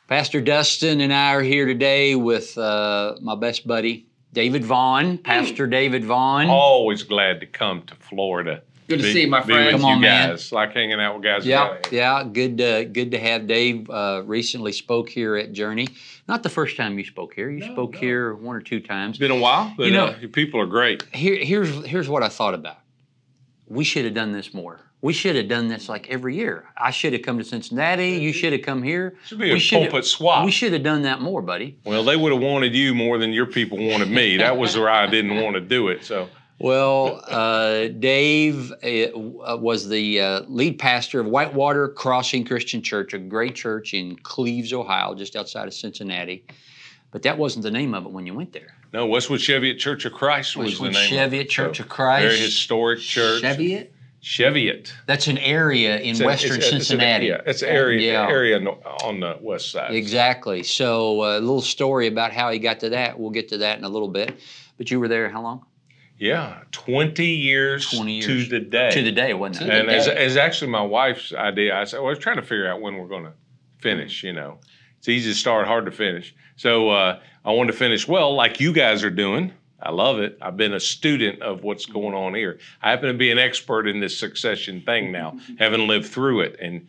Pastor Dustin and I are here today with my best buddy, David Vaughan, Pastor David Vaughan. Always glad to come to Florida. Good to see you, my friend. Come on, man. Guys. Like hanging out with guys. Yeah, good to have Dave. Recently spoke here at Journey. Not the first time you spoke here. You spoke here one or two times. It's been a while, but your people are great. Here's what I thought about. We should have done this more. We should have done this like every year. I should have come to Cincinnati. You should have come here. Should be a pulpit swap. We should have done that more, buddy. Well, they would have wanted you more than your people wanted me. That was where I didn't want to do it. So. Well, Dave was the lead pastor of Whitewater Crossing Christian Church, a great church in Cleves, Ohio, just outside of Cincinnati. But that wasn't the name of it when you went there. No, Westwood Cheviot Church of Christ was the name. Cheviot Church of Christ. Very historic church. Cheviot. That's an area in western Cincinnati. It's an area on the west side. Exactly. So a little story about how he got to that. We'll get to that in a little bit. But you were there how long? Yeah, 20 years to the day. To the day, wasn't it? And it's actually my wife's idea. I said, well, I was trying to figure out when we're going to finish, It's easy to start, hard to finish. So I wanted to finish well, like you guys are doing. I love it. I've been a student of what's going on here. I happen to be an expert in this succession thing now, having lived through it, and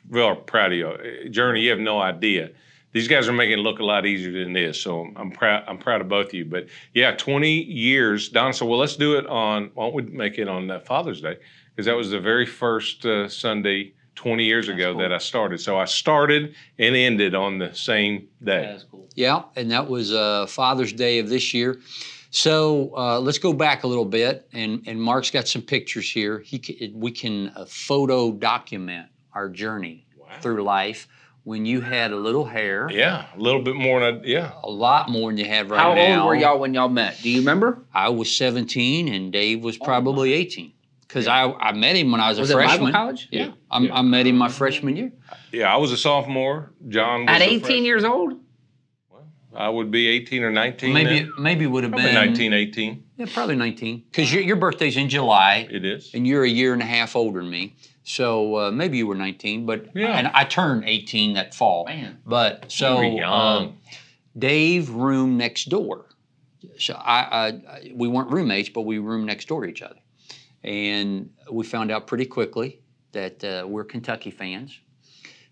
real proud of you. Journey, you have no idea. These guys are making it look a lot easier than this, so I'm proud of both of you. But yeah, 20 years. Don said, well, let's do it why don't we make it on Father's Day? Because that was the very first Sunday 20 years ago that I started. So I started and ended on the same day. That's cool. Yeah, and that was Father's Day of this year. So let's go back a little bit, and Mark's got some pictures here. We can photo document our journey through life when you had a little hair. Yeah, a little bit more than a lot more than you have right now. How old were y'all when y'all met? Do you remember? I was 17, and Dave was probably 18. Because I met him when I was a freshman. Was it Bible college? Yeah. I met him my freshman year. Yeah, I was a sophomore. John was at 18 years old? I would be 18 or 19. Maybe would have been 19, 18. Yeah, probably 19. Because your birthday's in July. It is. And you're a year and a half older than me. So maybe you were 19, but and I turned 18 that fall. Man. But so young. Dave roomed next door. So we weren't roommates, but we roomed next door to each other. And we found out pretty quickly that we're Kentucky fans.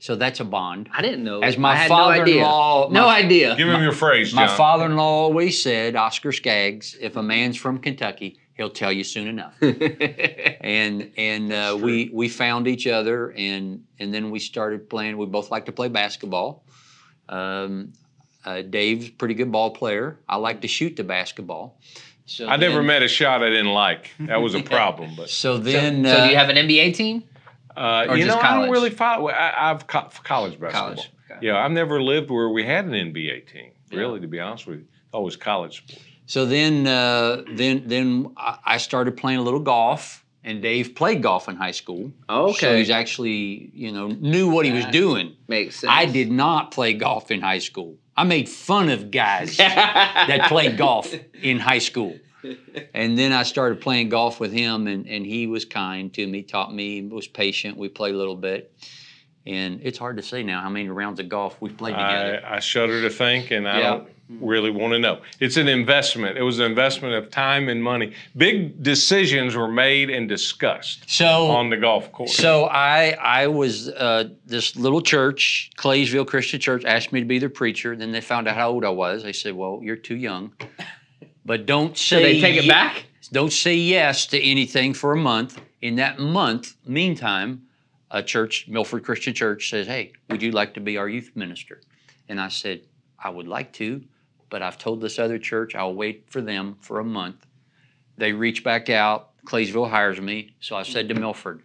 So that's a bond. I didn't know. As my father-in-law, no idea. Give him your phrase, John. My father-in-law always said, Oscar Skaggs, if a man's from Kentucky, he'll tell you soon enough. and we found each other, and then we started playing. We both like to play basketball. Dave's a pretty good ball player. I like to shoot the basketball. So I never met a shot I didn't like. That was a problem. But so then, so do you have an NBA team? I don't really follow. I've college basketball. College. Okay. Yeah, I've never lived where we had an NBA team. Really, to be honest with you, always college sports. So then I started playing a little golf, and Dave played golf in high school. Okay. So he's actually, knew what he was doing. Makes sense. I did not play golf in high school. I made fun of guys that played golf in high school. And then I started playing golf with him, and he was kind to me, taught me, was patient. We played a little bit. And it's hard to say now how many rounds of golf we've played together. I shudder to think, and I don't really want to know. It's an investment. It was an investment of time and money. Big decisions were made and discussed on the golf course. So I was, this little church, Claysville Christian Church, asked me to be their preacher. Then they found out how old I was. They said, well, you're too young. But don't say... Did they take it back? Don't say yes to anything for a month. In that month, meantime, a church, Milford Christian Church, says, hey, would you like to be our youth minister? And I said, I would like to, but I've told this other church I'll wait for them for a month. They reach back out. Claysville hires me. So I said to Milford,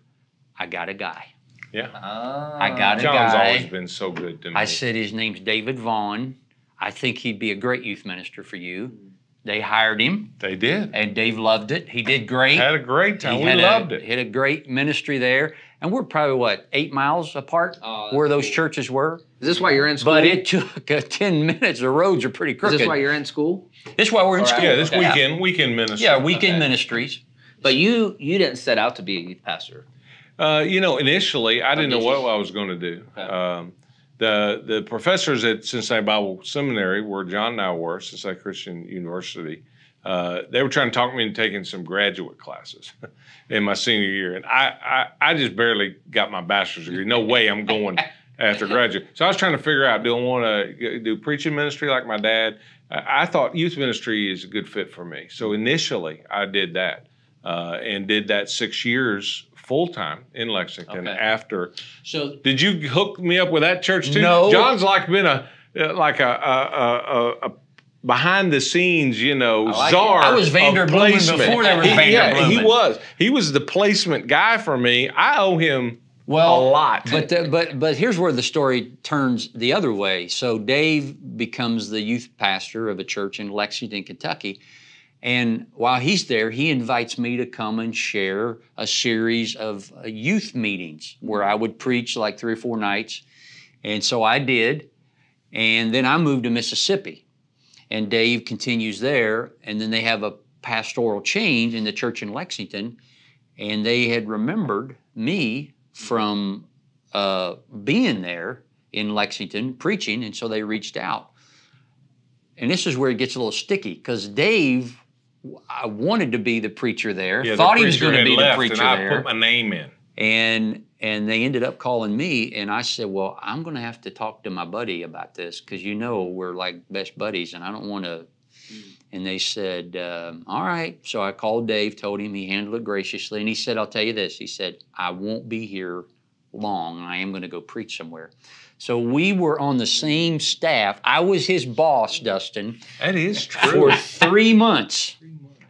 I got a guy. Yeah. I got a guy. John's always been so good to me. I said, his name's David Vaughan. I think he'd be a great youth minister for you. They hired him. They did. And Dave loved it. He did great. Had a great time. We loved it. He had a great ministry there. And we're probably, 8 miles apart where those churches were? Is this why you're in school? But it took 10 minutes. The roads are pretty crooked. Is this why you're in school? This is why we're in school. Yeah, this weekend ministry. Yeah, weekend ministries. But you didn't set out to be a youth pastor. Initially, I didn't know what I was going to do. the professors at Cincinnati Bible Seminary, where John and I were, Cincinnati Christian University, they were trying to talk me into taking some graduate classes in my senior year, and I just barely got my bachelor's degree. No way I'm going after graduate. So I was trying to figure out, do I want to do preaching ministry like my dad? I thought youth ministry is a good fit for me. So initially I did that and did that 6 years full-time in Lexington after. So did you hook me up with that church too? No. John's like been a behind the scenes, you know, czar. I was Vander of Blumen placement. before there was Vander Blumen. He was. He was the placement guy for me. I owe him a lot. But here's where the story turns the other way. So Dave becomes the youth pastor of a church in Lexington, Kentucky. And while he's there, he invites me to come and share a series of youth meetings where I would preach like 3 or 4 nights. And so I did. And then I moved to Mississippi. And Dave continues there. And then they have a pastoral change in the church in Lexington. And they had remembered me from being there in Lexington preaching. And so they reached out. And this is where it gets a little sticky because Dave, I wanted to be the preacher there. Yeah, thought he was going to be the preacher and there. I put my name in. And they ended up calling me, and I said, well, I'm going to have to talk to my buddy about this because you know we're like best buddies, and I don't want to. And they said, all right. So I called Dave, told him, he handled it graciously, and he said, I'll tell you this. He said, I won't be here long. I am going to go preach somewhere. So we were on the same staff. I was his boss, Dustin. That is true. For 3 months.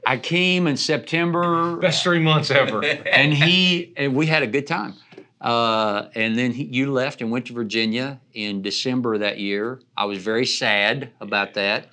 I came in September. Best 3 months ever. And we had a good time. And then you left and went to Virginia in December of that year. I was very sad about that.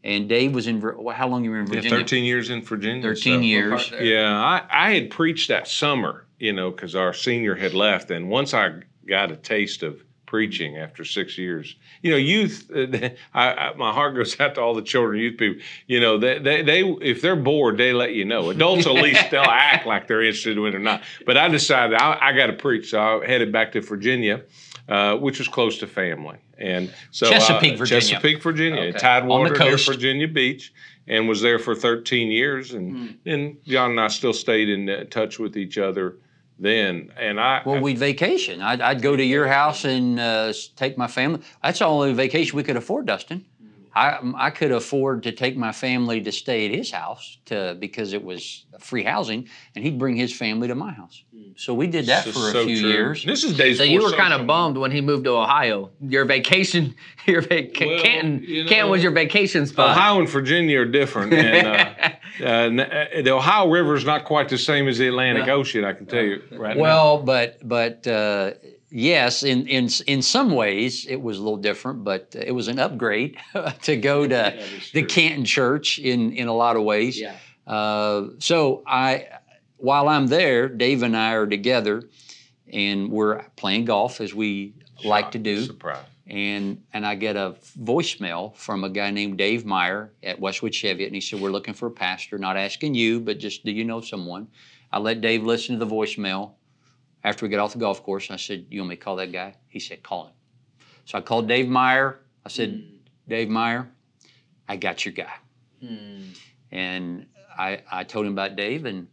And Dave was in, how long you were in Virginia? Yeah, 13 years in Virginia. 13 years. Yeah, I had preached that summer, you know, because our senior had left. And once I got a taste of preaching after 6 years, you know, youth, my heart goes out to all the children, youth people. You know, they if they're bored, they let you know. Adults, at least, they'll act like they're interested in it or not. But I decided I got to preach. So I headed back to Virginia, which was close to family. And so Chesapeake, Virginia. Chesapeake, Virginia. Okay. Tidewater On the coast. near Virginia Beach, and was there for 13 years. And John and I still stayed in touch with each other then. And we'd vacation. I'd go to your house and take my family. That's the only vacation we could afford, Dustin. I could afford to take my family to stay at his house because it was free housing, and he'd bring his family to my house. So we did that for a few years. This is days. So you were kind of bummed when he moved to Ohio. Your vacation, Canton was your vacation spot. Ohio and Virginia are different, and the Ohio River is not quite the same as the Atlantic Ocean. I can tell you right now. Well, but yes, in some ways it was a little different, but it was an upgrade to go to the Canton Church in a lot of ways. Yeah. So while I'm there, Dave and I are together, and we're playing golf as we like to do. Surprise. And I get a voicemail from a guy named Dave Meyer at Westwood Cheviot, and he said, we're looking for a pastor, not asking you, but just, do you know someone? I let Dave listen to the voicemail. After we got off the golf course, I said, you want me to call that guy? He said, call him. So I called Dave Meyer. I said, Dave Meyer, I got your guy. And I told him about Dave, and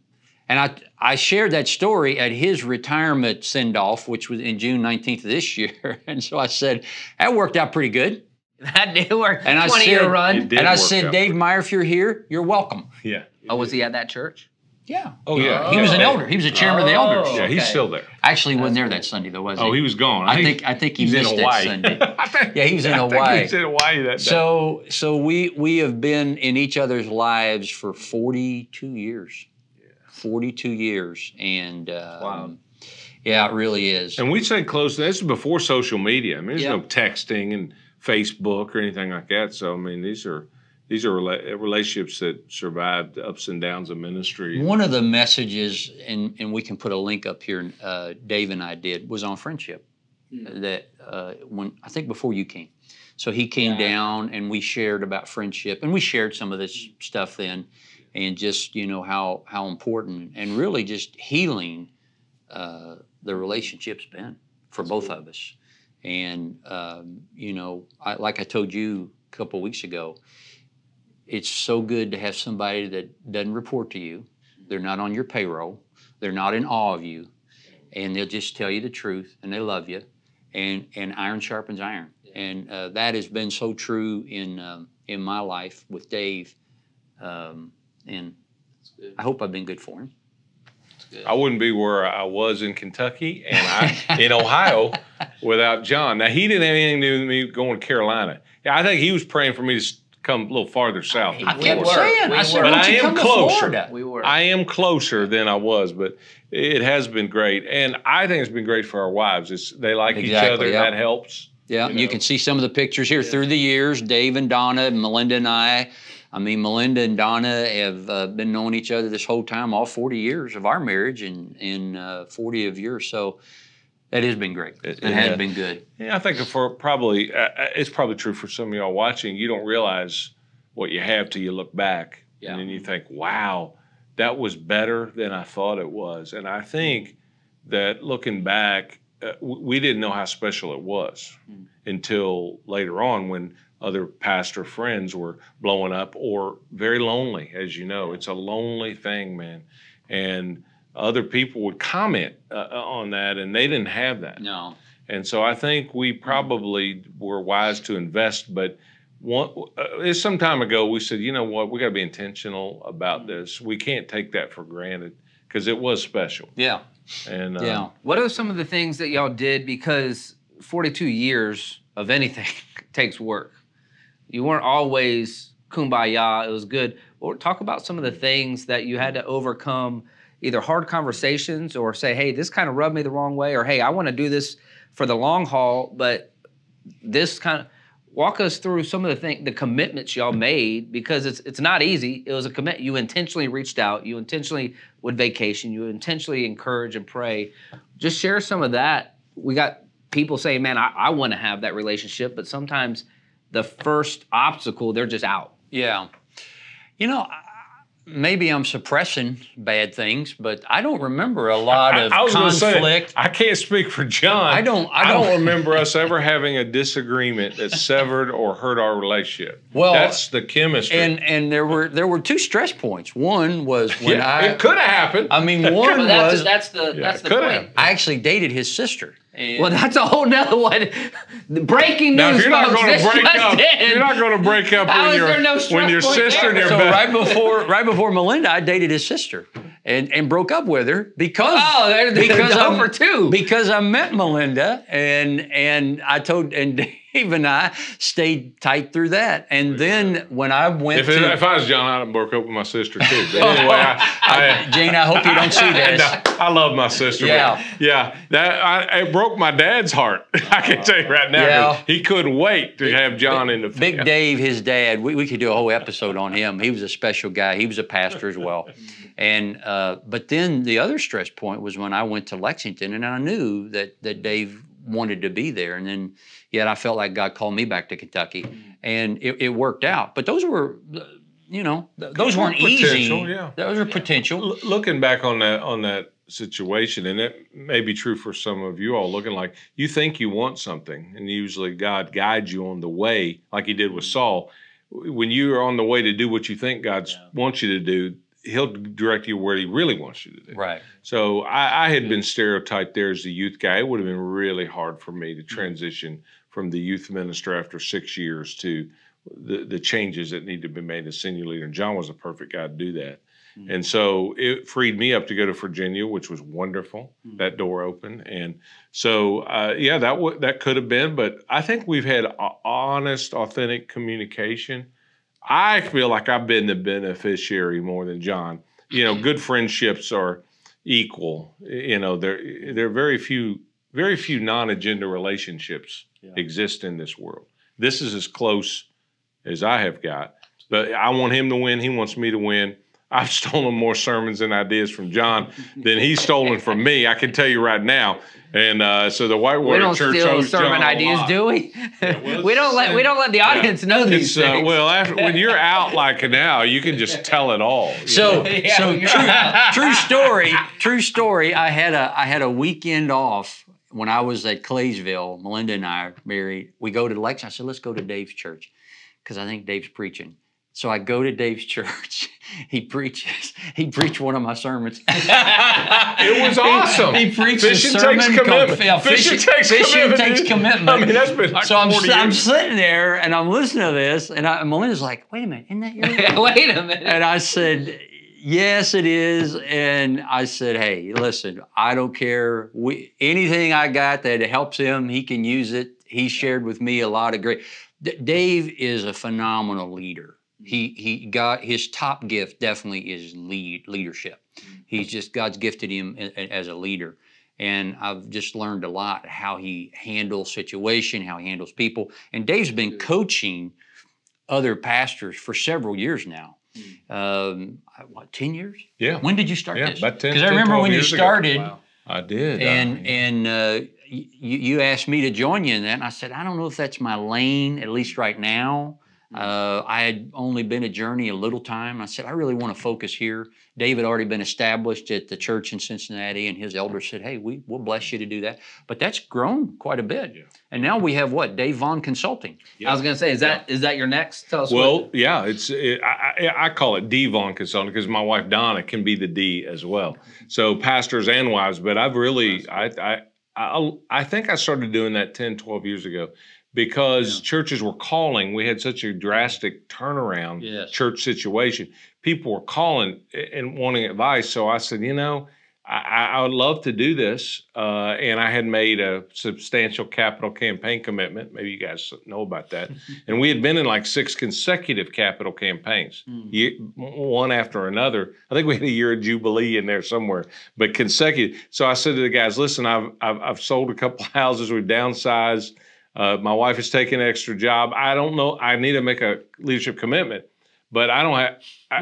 I shared that story at his retirement send-off, which was in June 19th of this year. And so I said, that worked out pretty good. That did work. And 20-year run. And I said, Dave Meyer, if you're here, you're welcome. Yeah. Oh, was he at that church? Yeah. Oh, yeah. He was an elder. He was a chairman of the elders. Yeah, he's still there. Actually, wasn't there that Sunday, though, was he? Oh, he was gone. I think he missed that Sunday. Yeah, he was in Hawaii. I think he was in Hawaii that day. So we have been in each other's lives for 42 years. 42 years. And Wow. Yeah, it really is. And we stayed close. This is before social media. I mean, there's no texting and Facebook or anything like that. So, I mean, these are relationships that survived the ups and downs of ministry. One of the messages, and we can put a link up here, Dave and I did, was on friendship. That when I think before you came. So he came down and we shared about friendship, and we shared some of this stuff then, and just, you know, how important and really just healing the relationship's been for both of us. And like I told you a couple of weeks ago, it's so good to have somebody that doesn't report to you. They're not on your payroll. They're not in awe of you, and they'll just tell you the truth, and they love you, and iron sharpens iron, and that has been so true in my life with Dave, and I hope I've been good for him. I wouldn't be where I was in Kentucky and in Ohio without John. Now, he didn't have anything to do with me going to Carolina. Yeah, I think he was praying for me to come a little farther south. I kept saying, I said, but why don't I you am come to closer. Florida? We were. I am closer than I was, but it has been great. And I think it's been great for our wives. They like each other. Yeah. That helps. Yeah, you can see some of the pictures here through the years. Dave and Donna, and Melinda and I. I mean, Melinda and Donna have been knowing each other this whole time, all 40 years of our marriage and 40 of yours. So that has been great. It has been good. Yeah, I think it's probably true for some of y'all watching. You don't realize what you have till you look back. Yeah. And then you think, wow, that was better than I thought it was. And I think that looking back, we didn't know how special it was until later on when other pastor friends were blowing up or very lonely, as you know. It's a lonely thing, man. And other people would comment on that, and they didn't have that. No. And so I think we probably were wise to invest, but some time ago we said, you know what, we got to be intentional about this. We can't take that for granted because it was special. Yeah. And What are some of the things that y'all did? Because 42 years of anything takes work. You weren't always kumbaya. It was good. Or talk about some of the things that you had to overcome, either hard conversations or say, hey, this kind of rubbed me the wrong way, or hey, I want to do this for the long haul, but this kind of walk us through some of the commitments y'all made, because it's not easy. It was a commit. You intentionally reached out. You intentionally would vacation. You intentionally encourage and pray. Just share some of that. We got people saying, man, I want to have that relationship, but sometimes the first obstacle, they're just out. Yeah. You know, maybe I'm suppressing bad things, but I don't remember a lot of conflict. I can't speak for John. I don't remember us ever having a disagreement that severed or hurt our relationship. Well, that's the chemistry. And there were two stress points. One was when it could have happened. I mean, one was that's the point. I actually dated his sister. Well, that's a whole nother one. The breaking news. Now, if you're not going to break up, you're not going to break up when your sister and your so right before Melinda, I dated his sister and broke up with her because I met Melinda and I told Dave and I stayed tight through that. And then when I went if I was John, I'd have broke up with my sister too. But anyway, Jane, I hope you don't see this. I love my sister. Yeah. It broke my dad's heart. I can tell you right now. Yeah. He couldn't wait to have John in the family. Big Dave, his dad, we could do a whole episode on him. He was a special guy. He was a pastor as well. And but then the other stress point was when I went to Lexington, and I knew that Dave wanted to be there, and then yet I felt like God called me back to Kentucky, and it worked out. But those were, those weren't easy. Yeah. Those are potential. Looking back on that situation, and it may be true for some of you all, looking like you think you want something, and usually God guides you on the way, like He did with Saul. When you are on the way to do what you think God wants you to do, He'll direct you where He really wants you to do. Right. So I had been stereotyped there as the youth guy. It would have been really hard for me to transition from the youth minister after 6 years to the changes that need to be made as senior leader. And John was a perfect guy to do that. And so it freed me up to go to Virginia, which was wonderful. That door opened. And so, that could have been. But I think we've had honest, authentic communication. I feel like I've been the beneficiary more than John. Good friendships are equal. There are very few non-agenda relationships exist in this world. This is as close as I have got. But I want him to win. He wants me to win. I've stolen more sermons and ideas from John than he's stolen from me. I can tell you right now. And so the Whitewater Church owes John sermon ideas, do we? We don't let the audience know these things. When you're out like now, you can just tell it all. So true story. I had a weekend off when I was at Claysville, Melinda and I are married. We go to Lexington. I said, let's go to Dave's church because I think Dave's preaching. So I go to Dave's church. He preaches. He preached one of my sermons. It was awesome. He preached Fishing a sermon takes commitment. called Fishing takes commitment. I mean, that's been So 40 I'm years. sitting there and I'm listening to this, and Melinda's like, "Wait a minute, isn't that yours?" Wait a minute. And I said, "Yes, it is." And I said, "Hey, listen, I don't care. Anything I got that helps him, he can use it." He shared with me a lot of great. Dave is a phenomenal leader. He got his top gift definitely is leadership. He's just God's gifted him as a leader, and I've just learned a lot how he handles situation, how he handles people. And Dave's been coaching other pastors for several years now. What, 10 years? Yeah. When did you start Yeah, this? about 10, Because I remember 12 when you years ago. started. Wow. I did. And you asked me to join you in that, and I said, I don't know if that's my lane, at least right now. I had only been a Journey a little time. I said, I really want to focus here. David had already been established at the church in Cincinnati, and his elders said, hey, we'll bless you to do that. But that's grown quite a bit. Yeah. And now we have what? Dave Vaughan Consulting. Yeah. I was going to say, is that your next? Tell us. Well, yeah, I call it D Vaughan Consulting because my wife Donna can be the D as well. So pastors and wives, but I've really, I think I started doing that 10, 12 years ago because churches were calling. We had such a drastic turnaround church situation. People were calling and wanting advice. So I said, I would love to do this. And I had made a substantial capital campaign commitment. Maybe you guys know about that. And we had been in like 6 consecutive capital campaigns, one after another. I think we had a year of Jubilee in there somewhere, but consecutive. So I said to the guys, listen, I've sold a couple houses. We've downsized. My wife has taken an extra job. I don't know. I need to make a leadership commitment. But I don't have,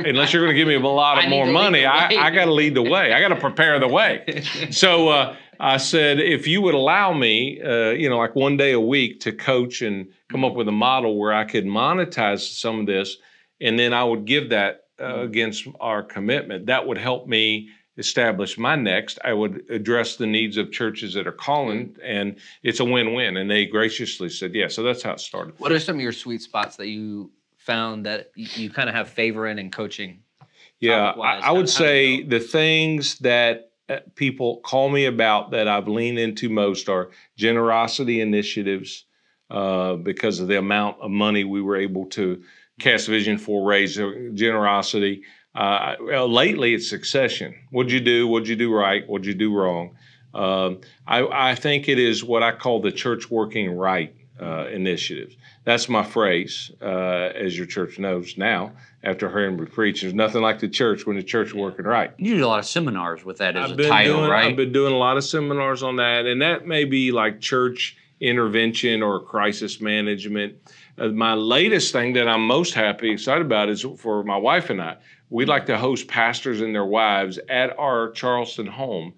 unless you're going to give me a lot more money, I got to lead the way. I got to prepare the way. So I said, if you would allow me, like one day a week to coach and come up with a model where I could monetize some of this, and then I would give that against our commitment, that would help me establish my next. I would address the needs of churches that are calling, and it's a win-win. And they graciously said, yeah. So that's how it started. What are some of your sweet spots that you found that you kind of have favor in coaching? Yeah, I would say the things that people call me about that I've leaned into most are generosity initiatives because of the amount of money we were able to cast vision for, raise generosity. Lately, it's succession. What'd you do? What'd you do right? What'd you do wrong? I think it is what I call the church working right initiatives. That's my phrase, as your church knows now, after hearing me preach. There's nothing like the church when the church is working right. You do a lot of seminars with that as a title, right? I've been doing a lot of seminars on that, and that may be like church intervention or crisis management. My latest thing that I'm most excited about is for my wife and I. We'd like to host pastors and their wives at our Charleston home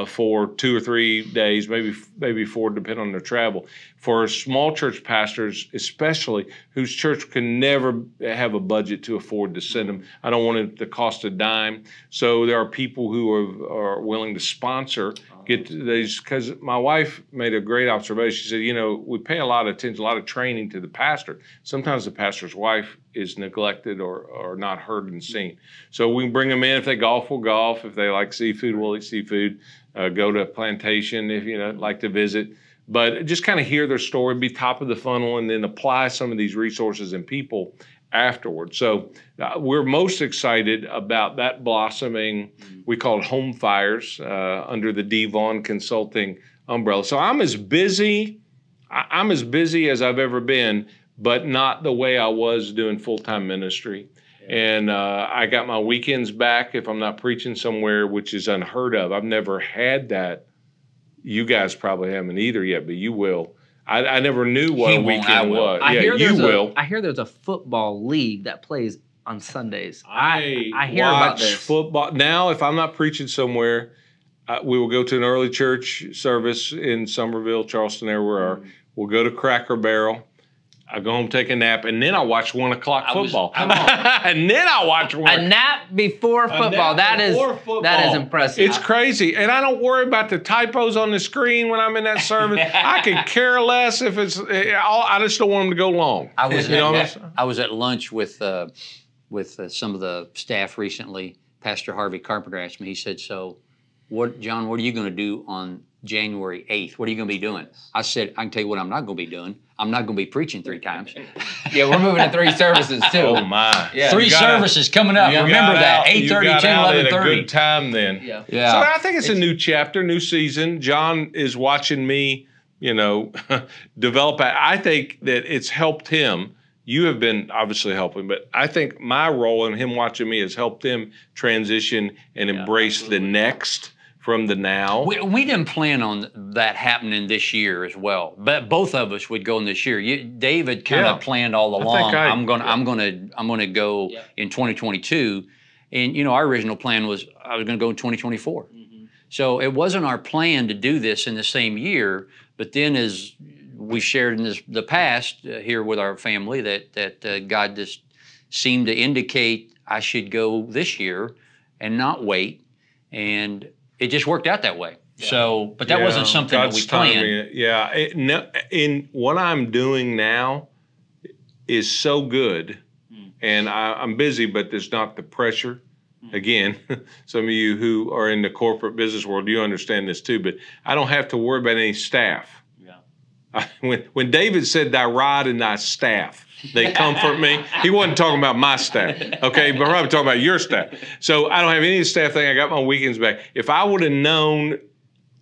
for 2 or 3 days, maybe 4, depending on their travel. For small church pastors, especially whose church can never have a budget to afford to send them. I don't want it to cost a dime. So there are people who are willing to sponsor, get these, because my wife made a great observation. She said, we pay a lot of attention, a lot of training to the pastor. Sometimes the pastor's wife is neglected or not heard and seen. So we can bring them in. If they golf, we'll golf. If they like seafood, we'll eat seafood. Go to a plantation if like to visit. But just kind of hear their story, be top of the funnel, and then apply some of these resources and people afterwards. So we're most excited about that blossoming. We call it Home Fires under the D Vaughan Consulting umbrella. So I'm as busy as I've ever been, but not the way I was doing full-time ministry. And I got my weekends back if I'm not preaching somewhere, which is unheard of. I've never had that. You guys probably haven't either yet, but you will. I never knew what a weekend was. I hear there's a football league that plays on Sundays. I hear about this. Football. Now, if I'm not preaching somewhere, we will go to an early church service in Somerville, Charleston, area where we are. We'll go to Cracker Barrel. I go home, take a nap, and then I watch 1 o'clock football. Come on. And then I watch one. A nap before football. That is impressive. It's crazy. And I don't worry about the typos on the screen when I'm in that service. I could care less if it's, I just don't want them to go long. I was at lunch with some of the staff recently. Pastor Harvey Carpenter asked me, he said, so, John, what are you going to do on January 8th? What are you going to be doing? I said, I can tell you what I'm not going to be doing. I'm not going to be preaching 3 times. Yeah, we're moving to 3 services too. Oh my! Yeah. 3 services coming up. Remember that 8:30, 10, 11:30. A good time then. Yeah. So I think it's a new chapter, new season. John is watching me, develop. I think that it's helped him. You have been obviously helping, but I think my role in him watching me has helped him transition and embrace the next from the now. We didn't plan on that happening this year as well, but both of us would go in this year. David kind of planned all along. I'm gonna go in 2022, and our original plan was I was gonna go in 2024. Mm-hmm. So it wasn't our plan to do this in the same year. But then, as we shared in the past here with our family, that God just seemed to indicate I should go this year and not wait, and it just worked out that way. Yeah. So, but that wasn't something God's that we planned. In what I'm doing now is so good, and I'm busy, but there's not the pressure. Again, some of you who are in the corporate business world, you understand this too, but I don't have to worry about any staff. Yeah. When David said, thy rod and thy staff, they comfort me. He wasn't talking about my staff, okay? But probably talking about your staff. So I don't have any staff thing. I got my weekends back. If I would have known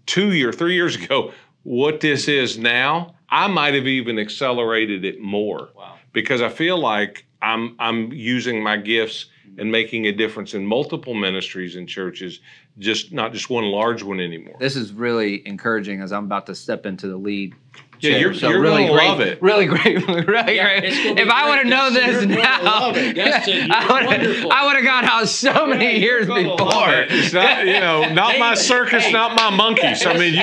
2 or 3 years ago what this is now, I might have even accelerated it more. Wow. Because I feel like I'm using my gifts and making a difference in multiple ministries and churches, not just one large one anymore. This is really encouraging as I'm about to step into the lead. Yeah, you're really going to love it. Really great. Really great. If I would have known this now, I would have gone out so many years before. It's not, not my circus, not my monkeys. I mean,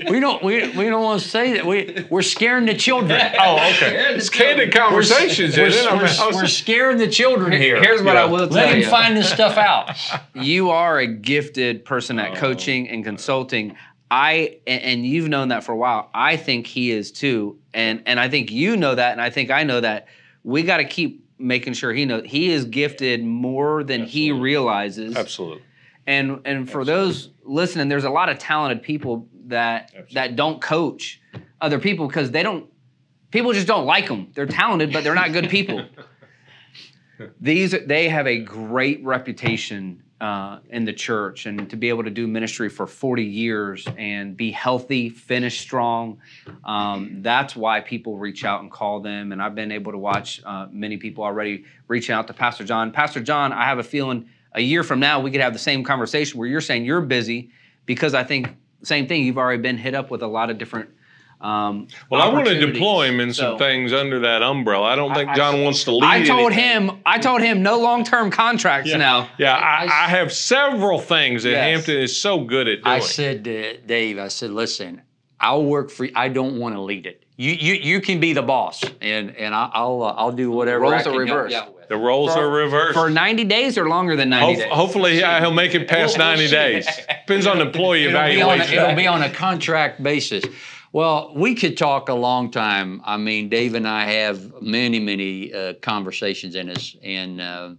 we don't want to say that. We're scaring the children. Oh, okay. It's candid conversations. We're scaring the children here. Here's what I will tell you. Let them find this stuff out. You are a gifted person at coaching and consulting. And you've known that for a while. I think he is too. And I think you know that, and I think I know that. We got to keep making sure he knows he is gifted more than he realizes. Absolutely. And for those listening, there's a lot of talented people that don't coach other people because people just don't like them. They're talented, but they're not good people. They have a great reputation in the church, and to be able to do ministry for 40 years and be healthy, finish strong, that's why people reach out and call them. And I've been able to watch many people already reaching out to Pastor John. Pastor John, I have a feeling a year from now we could have the same conversation where you're saying you're busy, because I think same thing, you've already been hit up with a lot of different well, I want to deploy him in some things under that umbrella. I don't think John wants to lead. I told him no long-term contracts now. Yeah, I have several things that Hampton is so good at doing. I said to Dave, listen, I'll work for you. I don't want to lead it. You can be the boss, and I'll do whatever. Roles are reversed. The roles are reversed. For 90 days or longer than 90 days? Hopefully he'll make it past 90 days. Depends on the employee evaluation. It'll be on a contract basis. Well, we could talk a long time. I mean, Dave and I have many conversations in us, and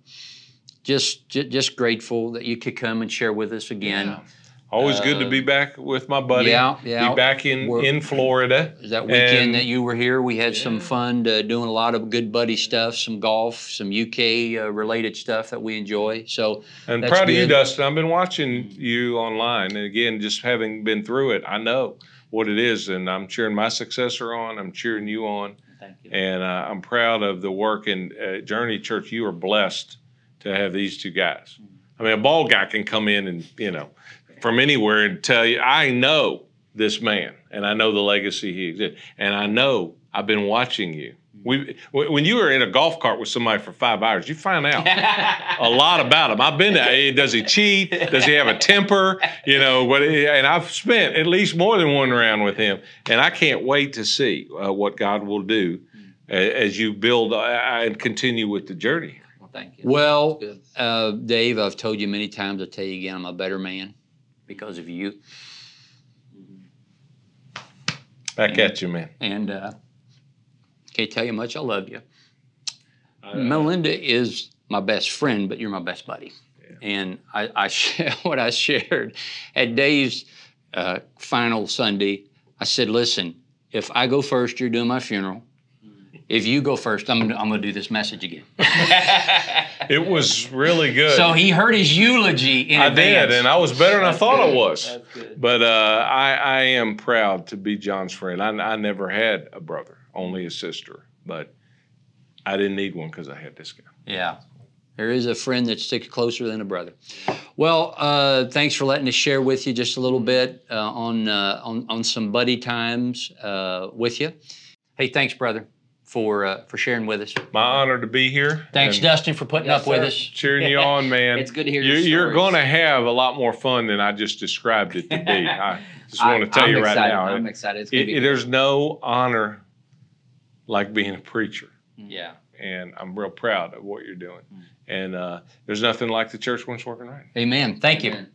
just grateful that you could come and share with us again. Yeah. Always good to be back with my buddy. Be back in Florida. That weekend that you were here, we had some fun doing a lot of good buddy stuff, some golf, some UK related stuff that we enjoy. So, and proud of you, Dustin. I've been watching you online, and again, just having been through it, I know what it is, and I'm cheering my successor on. I'm cheering you on. Thank you. And I'm proud of the work. And Journey Church, you are blessed to have these two guys. I mean, a bald guy can come in and, from anywhere and tell you, I know this man, and I know the legacy he exists, and I know I've been watching you. When you were in a golf cart with somebody for 5 hours, you find out a lot about him. I've been there. Does he cheat? Does he have a temper? And I've spent at least more than one round with him, and I can't wait to see what God will do as you build and continue with the journey. Well, thank you. Well, That's good. Dave, I've told you many times, I'll tell you again, I'm a better man because of you. Back at you, man. And can't tell you how much I love you. Melinda is my best friend, but you're my best buddy. Yeah. And what I shared at Dave's final Sunday, I said, listen, if I go first, you're doing my funeral. If you go first, I'm gonna do this message again. It was really good. So he heard his eulogy in I advance. did, and I was better than I thought I was. That's good. But I am proud to be John's friend. I never had a brother, only a sister. But I didn't need one because I had this guy. Yeah. There is a friend that sticks closer than a brother. Well, thanks for letting us share with you just a little bit on some buddy times with you. Hey, thanks, brother, for sharing with us. My honor to be here. Thanks, and Dustin, for putting Yes, up with sir. us. cheering you on, man. It's good to hear your You're stories. going to have a lot more fun than I just described it to be. I just want to tell I'm you right excited. now. I'm excited. It's gonna be There's no honor like being a preacher. yeah. And I'm real proud of what you're doing. And there's nothing like the church when it's working right. Amen. Thank you. Amen.